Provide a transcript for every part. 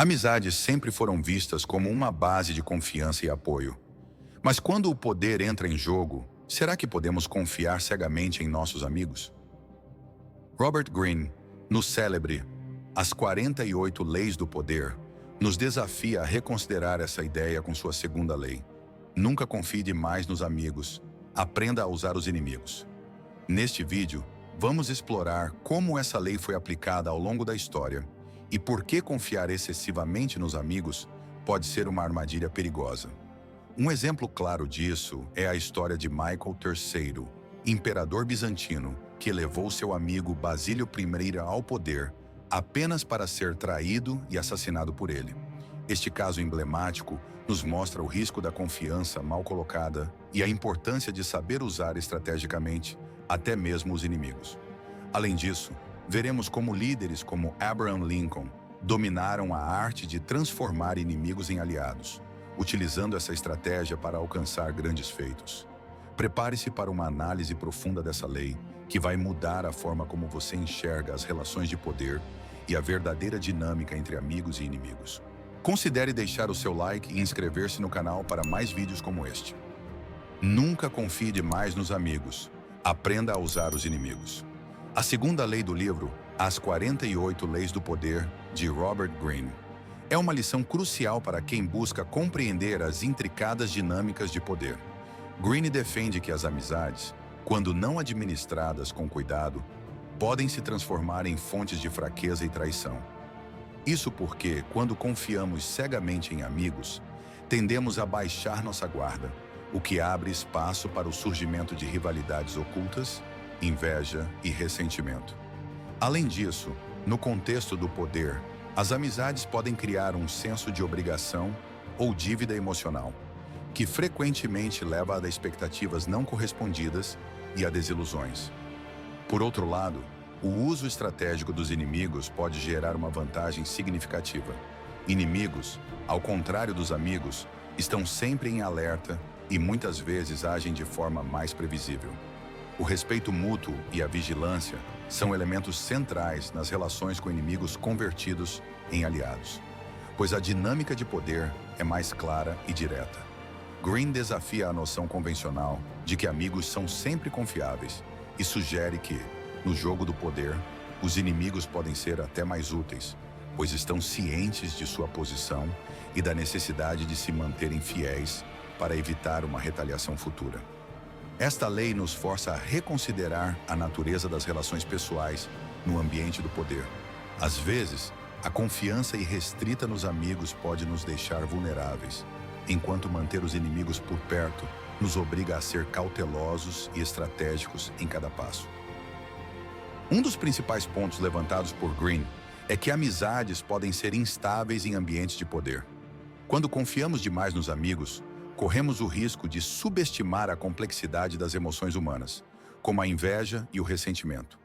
Amizades sempre foram vistas como uma base de confiança e apoio. Mas quando o poder entra em jogo, será que podemos confiar cegamente em nossos amigos? Robert Greene, no célebre As 48 Leis do Poder, nos desafia a reconsiderar essa ideia com sua segunda lei. Nunca confie demais nos amigos, aprenda a usar os inimigos. Neste vídeo, vamos explorar como essa lei foi aplicada ao longo da história e por que confiar excessivamente nos amigos pode ser uma armadilha perigosa. Um exemplo claro disso é a história de Michael III, imperador bizantino, que levou seu amigo Basílio I ao poder apenas para ser traído e assassinado por ele. Este caso emblemático nos mostra o risco da confiança mal colocada e a importância de saber usar estrategicamente até mesmo os inimigos. Além disso, veremos como líderes como Abraham Lincoln dominaram a arte de transformar inimigos em aliados, utilizando essa estratégia para alcançar grandes feitos. Prepare-se para uma análise profunda dessa lei, que vai mudar a forma como você enxerga as relações de poder e a verdadeira dinâmica entre amigos e inimigos. Considere deixar o seu like e inscrever-se no canal para mais vídeos como este. Nunca confie demais nos amigos. Aprenda a usar os inimigos. A segunda lei do livro, As 48 Leis do Poder, de Robert Greene, é uma lição crucial para quem busca compreender as intricadas dinâmicas de poder. Greene defende que as amizades, quando não administradas com cuidado, podem se transformar em fontes de fraqueza e traição. Isso porque, quando confiamos cegamente em amigos, tendemos a baixar nossa guarda, o que abre espaço para o surgimento de rivalidades ocultas, inveja e ressentimento. Além disso, no contexto do poder, as amizades podem criar um senso de obrigação ou dívida emocional, que frequentemente leva a expectativas não correspondidas e a desilusões. Por outro lado, o uso estratégico dos inimigos pode gerar uma vantagem significativa. Inimigos, ao contrário dos amigos, estão sempre em alerta e muitas vezes agem de forma mais previsível. O respeito mútuo e a vigilância são elementos centrais nas relações com inimigos convertidos em aliados, pois a dinâmica de poder é mais clara e direta. Greene desafia a noção convencional de que amigos são sempre confiáveis e sugere que, no jogo do poder, os inimigos podem ser até mais úteis, pois estão cientes de sua posição e da necessidade de se manterem fiéis para evitar uma retaliação futura. Esta lei nos força a reconsiderar a natureza das relações pessoais no ambiente do poder. Às vezes, a confiança irrestrita nos amigos pode nos deixar vulneráveis, enquanto manter os inimigos por perto nos obriga a ser cautelosos e estratégicos em cada passo. Um dos principais pontos levantados por Greene é que amizades podem ser instáveis em ambientes de poder. Quando confiamos demais nos amigos, corremos o risco de subestimar a complexidade das emoções humanas, como a inveja e o ressentimento.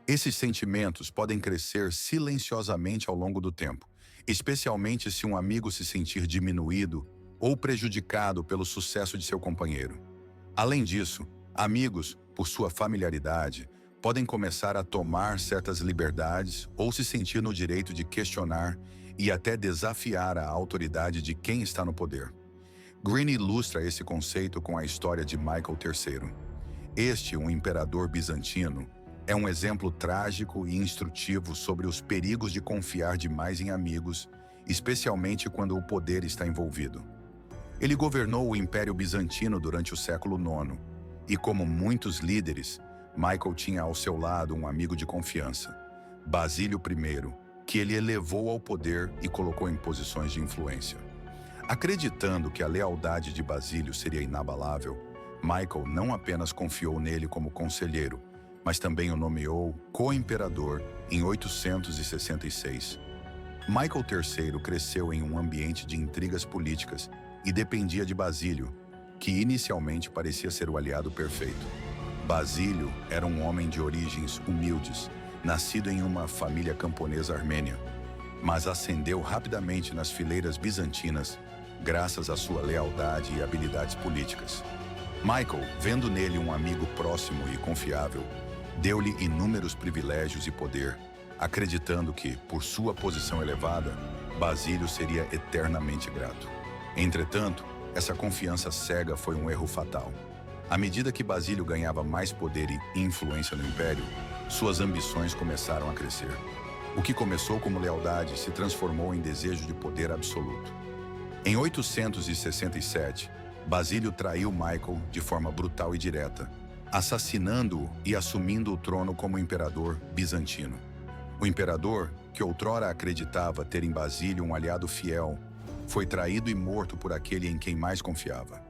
Esses sentimentos podem crescer silenciosamente ao longo do tempo, especialmente se um amigo se sentir diminuído ou prejudicado pelo sucesso de seu companheiro. Além disso, amigos, por sua familiaridade, podem começar a tomar certas liberdades ou se sentir no direito de questionar e até desafiar a autoridade de quem está no poder. Greene ilustra esse conceito com a história de Michael III. Este, um imperador bizantino, é um exemplo trágico e instrutivo sobre os perigos de confiar demais em amigos, especialmente quando o poder está envolvido. Ele governou o Império Bizantino durante o século IX, e como muitos líderes, Michael tinha ao seu lado um amigo de confiança, Basílio I, que ele elevou ao poder e colocou em posições de influência. Acreditando que a lealdade de Basílio seria inabalável, Michael não apenas confiou nele como conselheiro, mas também o nomeou co-imperador em 866. Michael III cresceu em um ambiente de intrigas políticas e dependia de Basílio, que inicialmente parecia ser o aliado perfeito. Basílio era um homem de origens humildes, nascido em uma família camponesa armênia, mas ascendeu rapidamente nas fileiras bizantinas graças à sua lealdade e habilidades políticas. Michael, vendo nele um amigo próximo e confiável, deu-lhe inúmeros privilégios e poder, acreditando que, por sua posição elevada, Basílio seria eternamente grato. Entretanto, essa confiança cega foi um erro fatal. À medida que Basílio ganhava mais poder e influência no império, suas ambições começaram a crescer. O que começou como lealdade se transformou em desejo de poder absoluto. Em 867, Basílio traiu Michael de forma brutal e direta, assassinando-o e assumindo o trono como imperador bizantino. O imperador, que outrora acreditava ter em Basílio um aliado fiel, foi traído e morto por aquele em quem mais confiava.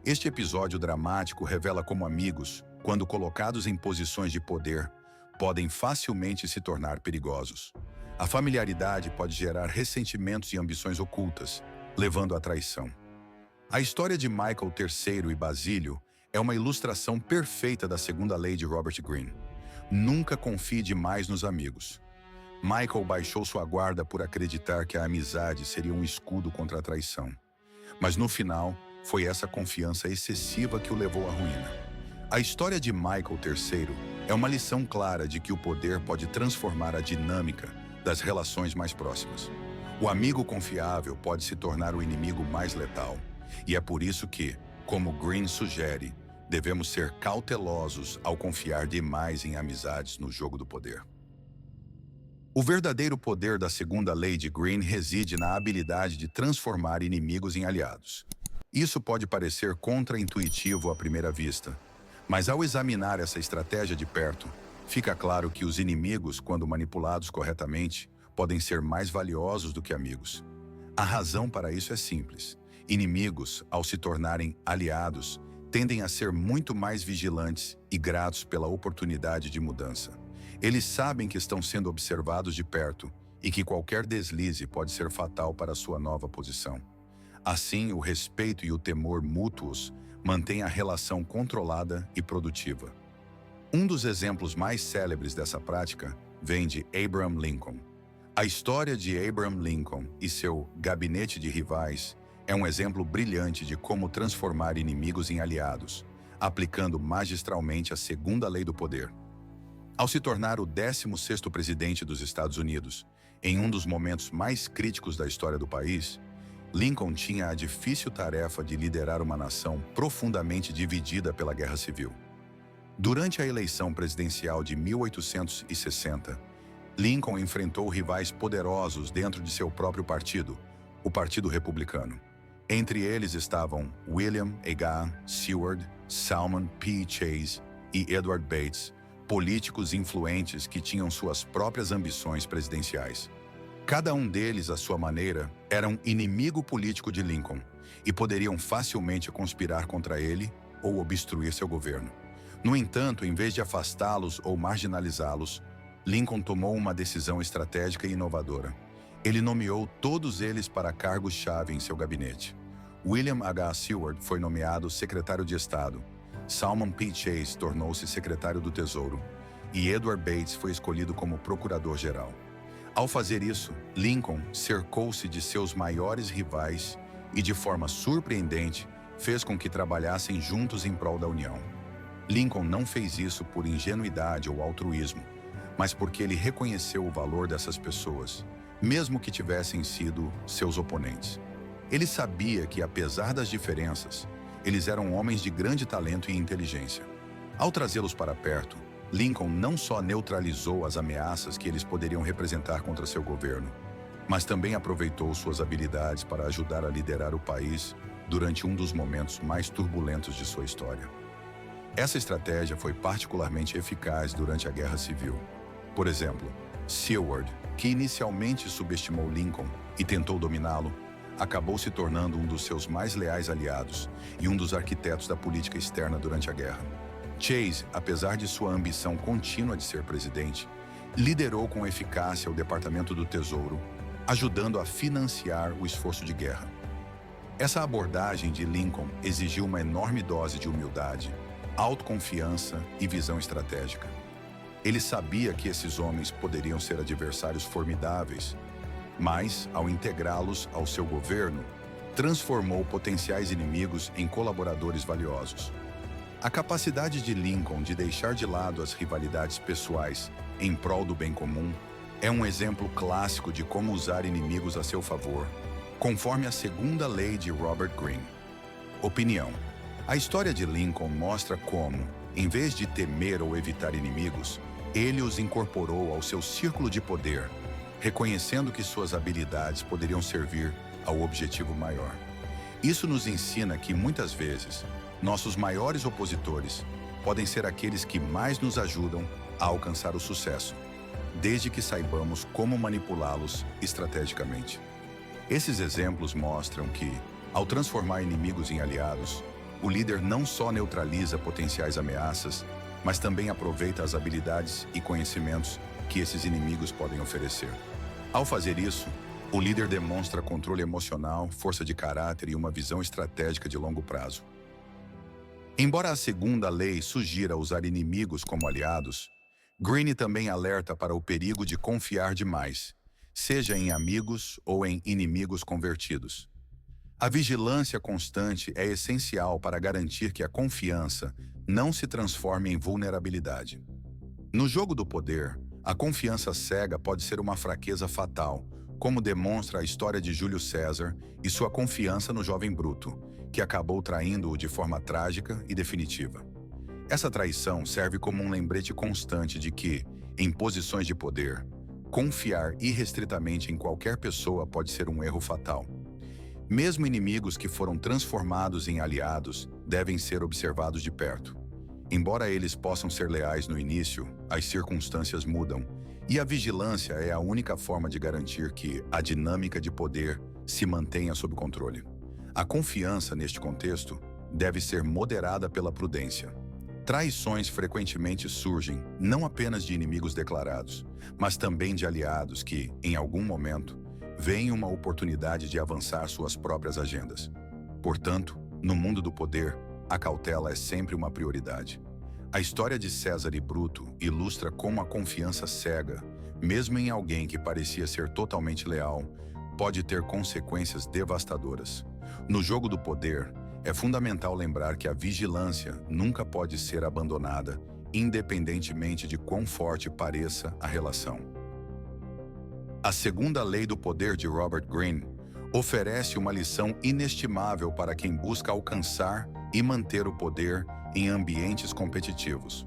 Este episódio dramático revela como amigos, quando colocados em posições de poder, podem facilmente se tornar perigosos. A familiaridade pode gerar ressentimentos e ambições ocultas, levando à traição. A história de Michael III e Basílio é uma ilustração perfeita da segunda lei de Robert Greene. Nunca confie demais nos amigos. Michael baixou sua guarda por acreditar que a amizade seria um escudo contra a traição. Mas no final, foi essa confiança excessiva que o levou à ruína. A história de Michael III é uma lição clara de que o poder pode transformar a dinâmica das relações mais próximas. O amigo confiável pode se tornar o inimigo mais letal. E é por isso que, como Greene sugere, devemos ser cautelosos ao confiar demais em amizades no jogo do poder. O verdadeiro poder da segunda lei de Greene reside na habilidade de transformar inimigos em aliados. Isso pode parecer contraintuitivo à primeira vista, mas ao examinar essa estratégia de perto, fica claro que os inimigos, quando manipulados corretamente, podem ser mais valiosos do que amigos. A razão para isso é simples. Inimigos, ao se tornarem aliados, tendem a ser muito mais vigilantes e gratos pela oportunidade de mudança. Eles sabem que estão sendo observados de perto e que qualquer deslize pode ser fatal para sua nova posição. Assim, o respeito e o temor mútuos mantêm a relação controlada e produtiva. Um dos exemplos mais célebres dessa prática vem de Abraham Lincoln. A história de Abraham Lincoln e seu gabinete de rivais é um exemplo brilhante de como transformar inimigos em aliados, aplicando magistralmente a segunda lei do poder. Ao se tornar o 16º presidente dos Estados Unidos, em um dos momentos mais críticos da história do país, Lincoln tinha a difícil tarefa de liderar uma nação profundamente dividida pela Guerra Civil. Durante a eleição presidencial de 1860, Lincoln enfrentou rivais poderosos dentro de seu próprio partido, o Partido Republicano. Entre eles estavam William H. Seward, Salmon P. Chase e Edward Bates, políticos influentes que tinham suas próprias ambições presidenciais. Cada um deles, à sua maneira, era um inimigo político de Lincoln e poderiam facilmente conspirar contra ele ou obstruir seu governo. No entanto, em vez de afastá-los ou marginalizá-los, Lincoln tomou uma decisão estratégica e inovadora. Ele nomeou todos eles para cargos-chave em seu gabinete. William H. Seward foi nomeado secretário de Estado, Salmon P. Chase tornou-se secretário do Tesouro e Edward Bates foi escolhido como procurador-geral. Ao fazer isso, Lincoln cercou-se de seus maiores rivais e, de forma surpreendente, fez com que trabalhassem juntos em prol da União. Lincoln não fez isso por ingenuidade ou altruísmo, mas porque ele reconheceu o valor dessas pessoas, mesmo que tivessem sido seus oponentes. Ele sabia que, apesar das diferenças, eles eram homens de grande talento e inteligência. Ao trazê-los para perto, Lincoln não só neutralizou as ameaças que eles poderiam representar contra seu governo, mas também aproveitou suas habilidades para ajudar a liderar o país durante um dos momentos mais turbulentos de sua história. Essa estratégia foi particularmente eficaz durante a Guerra Civil. Por exemplo, Seward, que inicialmente subestimou Lincoln e tentou dominá-lo, acabou se tornando um dos seus mais leais aliados e um dos arquitetos da política externa durante a guerra. Chase, apesar de sua ambição contínua de ser presidente, liderou com eficácia o Departamento do Tesouro, ajudando a financiar o esforço de guerra. Essa abordagem de Lincoln exigiu uma enorme dose de humildade, autoconfiança e visão estratégica. Ele sabia que esses homens poderiam ser adversários formidáveis, mas, ao integrá-los ao seu governo, transformou potenciais inimigos em colaboradores valiosos. A capacidade de Lincoln de deixar de lado as rivalidades pessoais em prol do bem comum é um exemplo clássico de como usar inimigos a seu favor, conforme a segunda lei de Robert Greene. Opinião: a história de Lincoln mostra como, em vez de temer ou evitar inimigos, ele os incorporou ao seu círculo de poder, reconhecendo que suas habilidades poderiam servir ao objetivo maior. Isso nos ensina que, muitas vezes, nossos maiores opositores podem ser aqueles que mais nos ajudam a alcançar o sucesso, desde que saibamos como manipulá-los estrategicamente. Esses exemplos mostram que, ao transformar inimigos em aliados, o líder não só neutraliza potenciais ameaças, mas também aproveita as habilidades e conhecimentos que esses inimigos podem oferecer. Ao fazer isso, o líder demonstra controle emocional, força de caráter e uma visão estratégica de longo prazo. Embora a segunda lei sugira usar inimigos como aliados, Greene também alerta para o perigo de confiar demais, seja em amigos ou em inimigos convertidos. A vigilância constante é essencial para garantir que a confiança não se transforme em vulnerabilidade. No jogo do poder, a confiança cega pode ser uma fraqueza fatal, como demonstra a história de Júlio César e sua confiança no jovem Bruto, que acabou traindo-o de forma trágica e definitiva. Essa traição serve como um lembrete constante de que, em posições de poder, confiar irrestritamente em qualquer pessoa pode ser um erro fatal. Mesmo inimigos que foram transformados em aliados devem ser observados de perto. Embora eles possam ser leais no início, as circunstâncias mudam, e a vigilância é a única forma de garantir que a dinâmica de poder se mantenha sob controle. A confiança, neste contexto, deve ser moderada pela prudência. Traições frequentemente surgem não apenas de inimigos declarados, mas também de aliados que, em algum momento, veem uma oportunidade de avançar suas próprias agendas. Portanto, no mundo do poder, a cautela é sempre uma prioridade. A história de César e Bruto ilustra como a confiança cega, mesmo em alguém que parecia ser totalmente leal, pode ter consequências devastadoras. No jogo do poder, é fundamental lembrar que a vigilância nunca pode ser abandonada, independentemente de quão forte pareça a relação. A segunda lei do poder de Robert Greene oferece uma lição inestimável para quem busca alcançar e manter o poder em ambientes competitivos.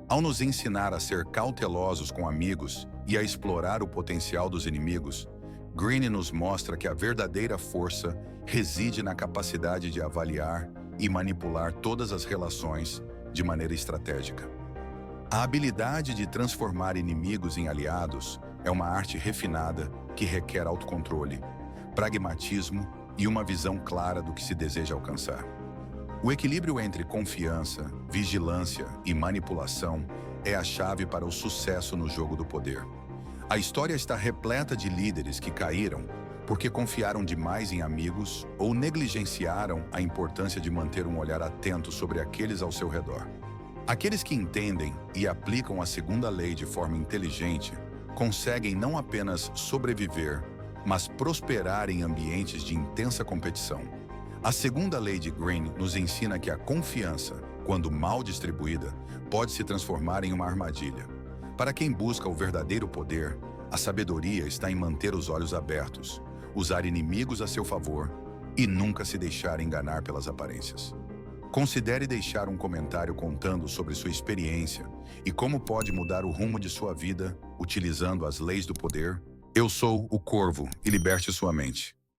Ao nos ensinar a ser cautelosos com amigos e a explorar o potencial dos inimigos, Greene nos mostra que a verdadeira força reside na capacidade de avaliar e manipular todas as relações de maneira estratégica. A habilidade de transformar inimigos em aliados é uma arte refinada que requer autocontrole, pragmatismo e uma visão clara do que se deseja alcançar. O equilíbrio entre confiança, vigilância e manipulação é a chave para o sucesso no jogo do poder. A história está repleta de líderes que caíram porque confiaram demais em amigos ou negligenciaram a importância de manter um olhar atento sobre aqueles ao seu redor. Aqueles que entendem e aplicam a segunda lei de forma inteligente conseguem não apenas sobreviver, mas prosperar em ambientes de intensa competição. A segunda lei de Greene nos ensina que a confiança, quando mal distribuída, pode se transformar em uma armadilha. Para quem busca o verdadeiro poder, a sabedoria está em manter os olhos abertos, usar inimigos a seu favor e nunca se deixar enganar pelas aparências. Considere deixar um comentário contando sobre sua experiência e como pode mudar o rumo de sua vida utilizando as leis do poder. Eu sou o Corvo e liberte sua mente.